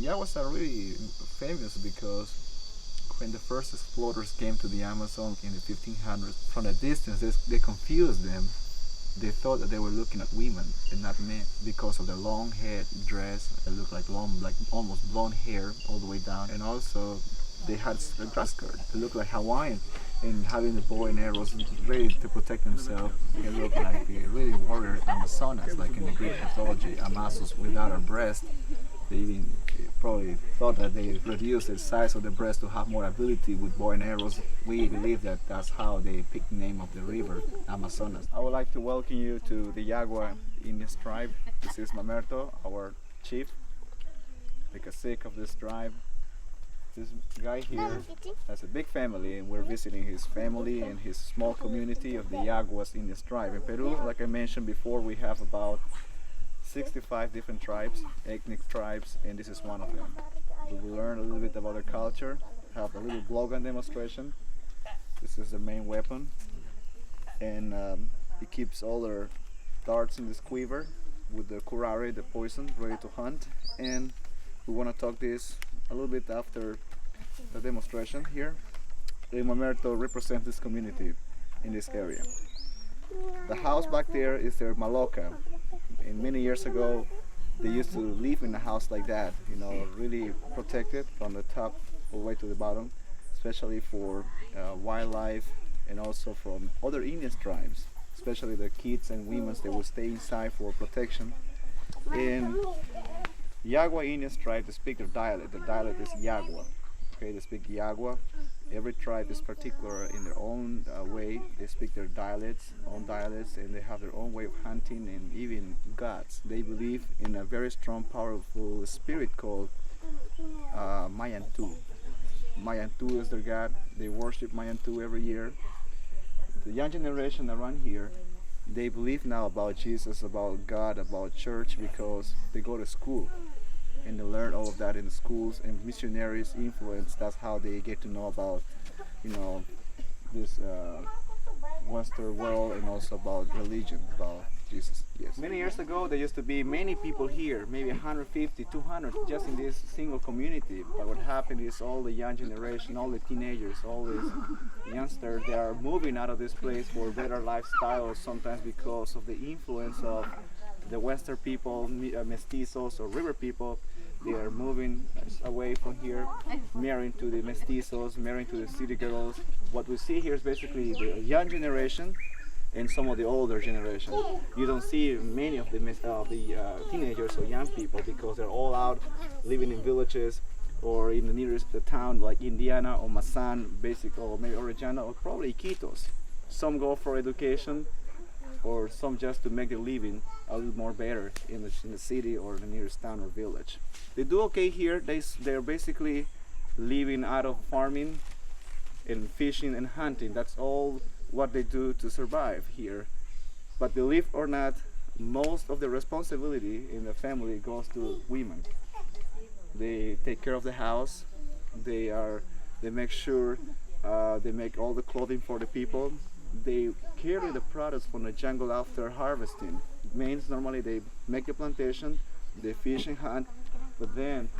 Yaguas are really famous because when the first explorers came to the Amazon in the 1500s, from a distance they confused them. They thought that they were looking at women and not men because of the long head dress. It looked like long, like almost blonde hair all the way down, and also they had a dress skirt. It looked like Hawaiian, and having the bow and arrows ready to protect themselves. They looked like the really warrior Amazonas, like in the Greek mythology, Amazonas without a breast. They even probably thought that they reduced the size of the breast to have more ability with bow and arrows. We believe that that's how they picked the name of the river, Amazonas. I would like to welcome you to the Yagua Indian tribe. This is Mamerto, our chief, the cacique of this tribe. This guy here has a big family, and we're visiting his family and his small community of the Yaguas Indian tribe. In Peru, like I mentioned before, we have about 65 different tribes, ethnic tribes, and this is one of them. We will learn a little bit about their culture, have a little blog and demonstration. This is the main weapon, and it keeps all their darts in this quiver with the curare, the poison, ready to hunt. And we want to talk this a little bit after the demonstration here. Mamerto represents this community in this area. The house back there is their maloca. And many years ago, they used to live in a house like that, you know, really protected from the top all the way to the bottom, especially for wildlife and also from other Indian tribes, especially the kids and women. They will stay inside for protection. And Yagua Indian tribe, they speak their dialect. The dialect is Yagua. Okay, they speak Yagua. Every tribe is particular in their own way. They speak their own dialects, and they have their own way of hunting and even gods. They believe in a very strong, powerful spirit called Mayantu. Mayantu is their god. They worship Mayantu every year. The young generation around here, they believe now about Jesus, about God, about church because they go to school and they learn all of that in the schools, and missionaries influence. That's how they get to know about, you know, this Western world, and also about religion, about Jesus. Yes. Many years ago, there used to be many people here, maybe 150, 200, just in this single community. But what happened is all the young generation, all the teenagers, all these youngsters, they are moving out of this place for a better lifestyle, sometimes because of the influence of the Western people, mestizos or river people. They are moving away from here, marrying to the mestizos, marrying to the city girls. What we see here is basically the young generation and some of the older generation. You don't see many of the teenagers or young people because they're all out living in villages or in the nearest town like Indiana or Masan, or maybe Orellana, or probably Iquitos. Some go for education, or some just to make their living a little more better in the city or the nearest town or village. They do okay here. They're basically living out of farming and fishing and hunting. That's all what they do to survive here. But believe or not, most of the responsibility in the family goes to women. They take care of the house. They make sure they make all the clothing for the people. They carry the products from the jungle after harvesting. It means normally they make the plantation, they fish and hunt, but then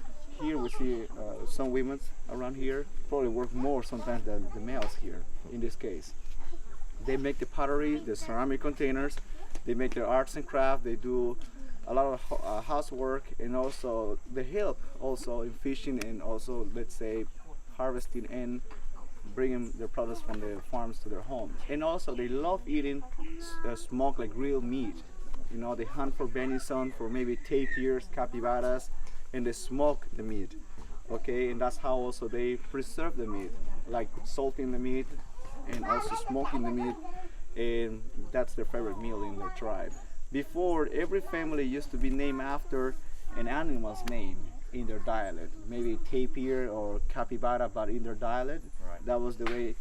here we see some women around here probably work more sometimes than the males here in this case. They make the pottery, the ceramic containers, they make their arts and craft, they do a lot of housework, and also they help also in fishing and also, let's say, harvesting and bringing their products from the farms to their homes. And also they love eating smoked, like grilled meat. You know, they hunt for venison, for maybe tapirs, capybaras, and they smoke the meat. Okay, and that's how also they preserve the meat, like salting the meat and also smoking the meat, and that's their favorite meal in their tribe. Before, every family used to be named after an animal's name in their dialect, maybe tapir or capybara, but in their dialect. Right. That was the way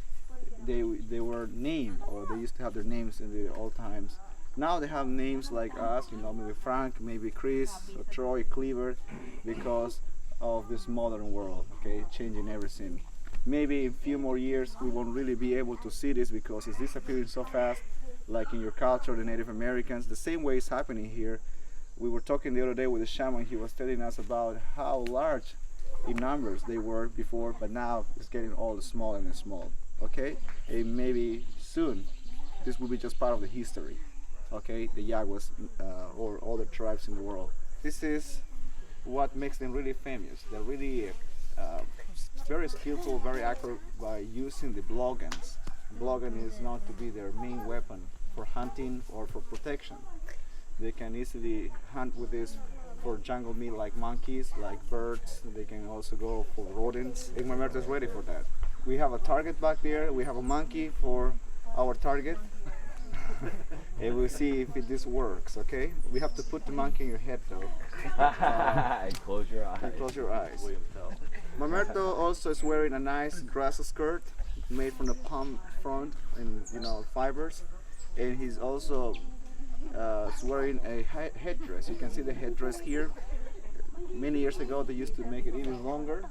they were named, or they used to have their names in the old times. Now they have names like us, you know, maybe Frank, maybe Chris, or Troy, Cleaver, because of this modern world, okay, changing everything. Maybe in a few more years we won't really be able to see this because it's disappearing so fast, like in your culture, the Native Americans. The same way it's happening here. We were talking the other day with the shaman. He was telling us about how large in numbers they were before, but now it's getting all smaller and small. Okay, and maybe soon this will be just part of the history. Okay, the Yaguas or other tribes in the world. This is what makes them really famous. They're really very skillful, very accurate by using the blowguns. Blowgun is known to be their main weapon for hunting or for protection. They can easily hunt with this for jungle meat like monkeys, like birds. They can also go for rodents. And Mamerto is ready for that. We have a target back there. We have a monkey for our target. And we'll see if this works, okay? We have to put the monkey in your head though. And close your eyes. And close your eyes. William Tell. Mamerto also is wearing a nice grass skirt made from the palm front and fibers. And he's also is wearing a headdress. You can see the headdress here. Many years ago they used to make it even longer.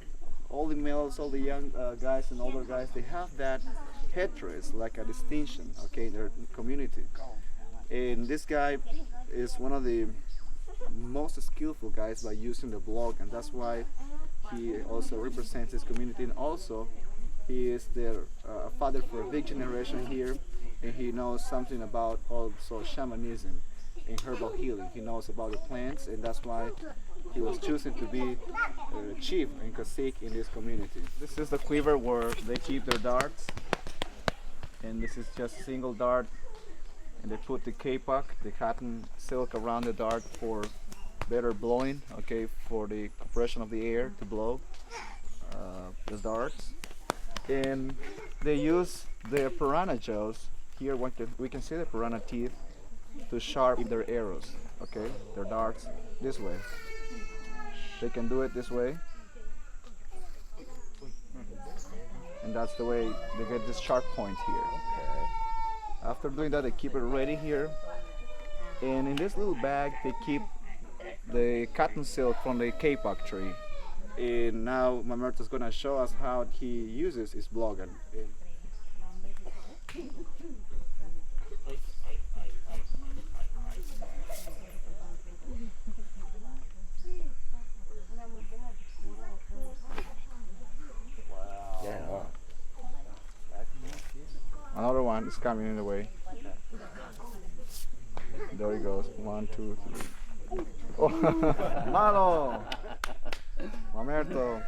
All the males, all the young guys and older guys, they have that headdress like a distinction, okay, in their community. And this guy is one of the most skillful guys by using the blog, and that's why he also represents his community. And also he is their father for a big generation here, and he knows something about also shamanism and herbal healing. He knows about the plants, and that's why he was chosen to be chief and cacique in this community. This is the quiver where they keep their darts, and this is just a single dart, and they put the kapok, the cotton silk, around the dart for better blowing, okay, for the compression of the air to blow the darts. And they use their piranha jaws. Here we can see the piranha teeth to sharpen their arrows, okay, their darts this way. They can do it this way, and that's the way they get this sharp point here. Okay. After doing that, they keep it ready here, and in this little bag they keep the cotton silk from the kapok tree. And now Mamerto is going to show us how he uses his blowgun. Yeah. Another one is coming in the way. There he goes. 1, 2, 3. Oh, malo! Mamerto.